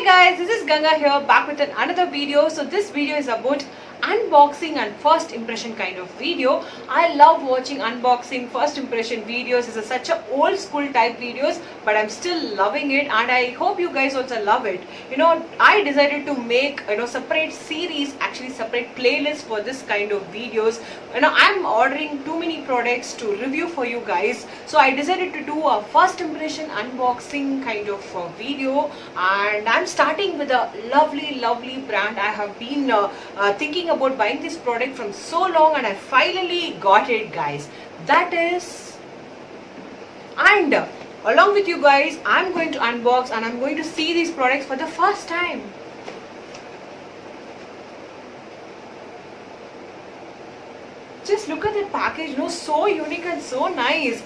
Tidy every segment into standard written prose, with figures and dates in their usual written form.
Hey guys, this is Ganga here back with another video. So this video is about unboxing and first impression kind of video. I love watching unboxing first impression videos. It's such a old school type videos, but I'm still loving it and I hope you guys also love it. I decided to make separate series, actually separate playlist for this kind of videos. I'm ordering too many products to review for you guys, so I decided to do a first impression unboxing kind of video, and I'm starting with a lovely brand. I have been thinking about buying this product from so long and I finally got it, guys. That is, and along with you guys, I'm going to unbox and I'm going to see these products for the first time. Just look at the package, so unique and so nice.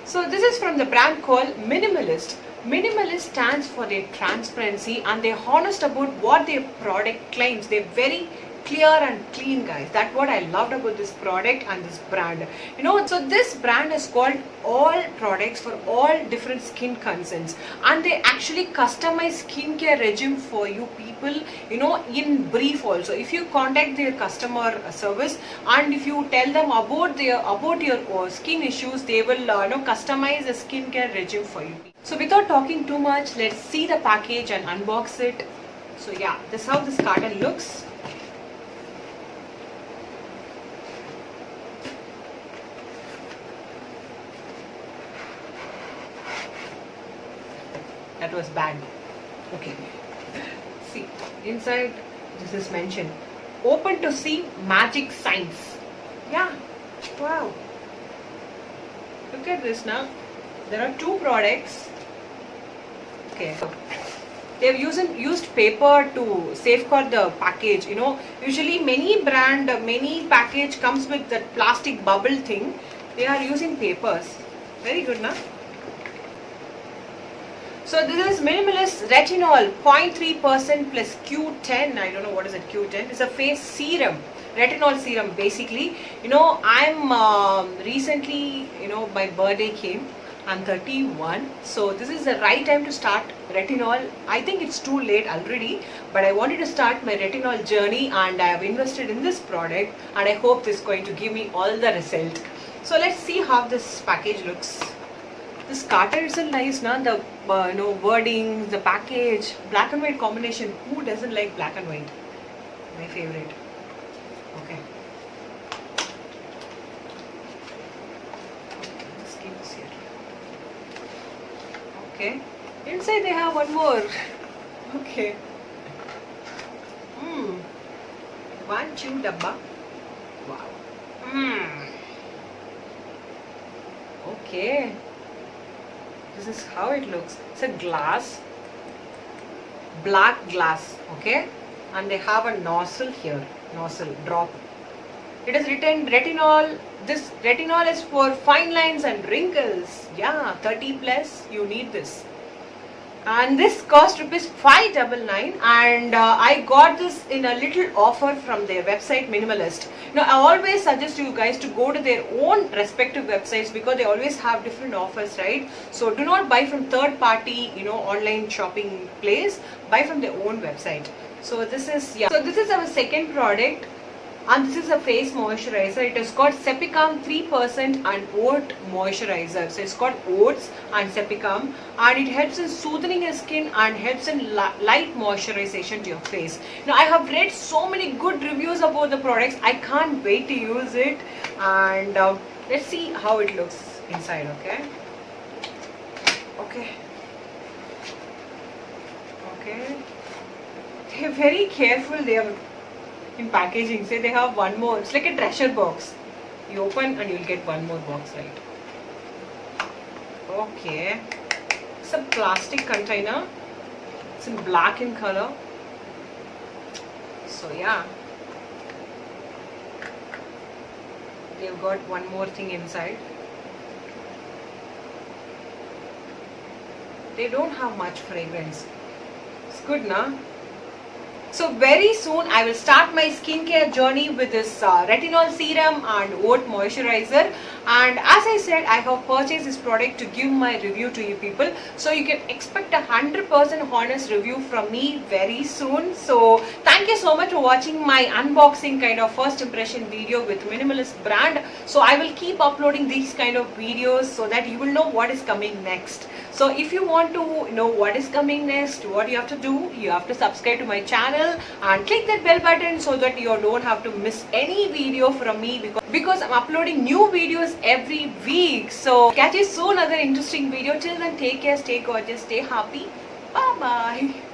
So this is from the brand called Minimalist. Minimalist stands for their transparency and they're honest about what their product claims. They're very clear and clean, guys. That's what I loved about this product and this brand. So this brand is called All Products for all different skin concerns, and they actually customize skincare regime for you people, in brief also. If you contact their customer service and if you tell them about your skin issues, they will customize a skincare regime for you. So without talking too much, let's see the package and unbox it. So yeah, this is how this carton looks. That was bad. Okay. See, inside this is mentioned, open to see magic signs. Yeah. Wow. Look at this now. There are two products. Okay. They've used paper to safeguard the package. Usually many package comes with that plastic bubble thing. They are using papers. Very good, na? So this is Minimalist Retinol 0.3% plus Q10. I don't know what is it, Q10. It's a face serum, retinol serum basically. I'm recently, my birthday came. I'm 31. So this is the right time to start retinol. I think it's too late already, but I wanted to start my retinol journey and I have invested in this product and I hope this is going to give me all the result. So let's see how this package looks. This carton is so nice, na? The wording, the package, black and white combination. Who doesn't like black and white? My favorite. Okay. Let's keep this here. Okay. Inside they have one more. Okay. One chew dabba. Wow. Okay. This is how it looks. It's a glass, black glass, okay, and they have a nozzle here, nozzle drop. It is written retinol. This retinol is for fine lines and wrinkles. Yeah, 30 plus, you need this. And this cost rupees 599, and I got this in a little offer from their website Minimalist. I always suggest you guys to go to their own respective websites because they always have different offers, right? So do not buy from third party, online shopping place. Buy from their own website. So this is, yeah. So this is our second product. And this is a face moisturizer. It is called Cepicam 3% and Oat Moisturizer. So it's got oats and Cepicam, and it helps in soothing your skin and helps in light moisturization to your face. I have read so many good reviews about the products. I can't wait to use it, and let's see how it looks inside. Okay. They're very careful. They are in packaging. Say they have one more. It's like a treasure box. You open and you'll get one more box, right? Okay. It's a plastic container. It's in black in color. So yeah. They've got one more thing inside. They don't have much fragrance. It's good, na? So very soon I will start my skincare journey with this retinol serum and oat moisturizer. And as I said, I have purchased this product to give my review to you people. So you can expect 100% honest review from me very soon. So thank you so much for watching my unboxing kind of first impression video with Minimalist brand. So I will keep uploading these kind of videos so that you will know what is coming next. So if you want to know what is coming next, what you have to do, you have to subscribe to my channel and click that bell button so that you don't have to miss any video from me, because I'm uploading new videos every week. So catch you soon another interesting video. Till then, take care, stay gorgeous, stay happy. Bye bye.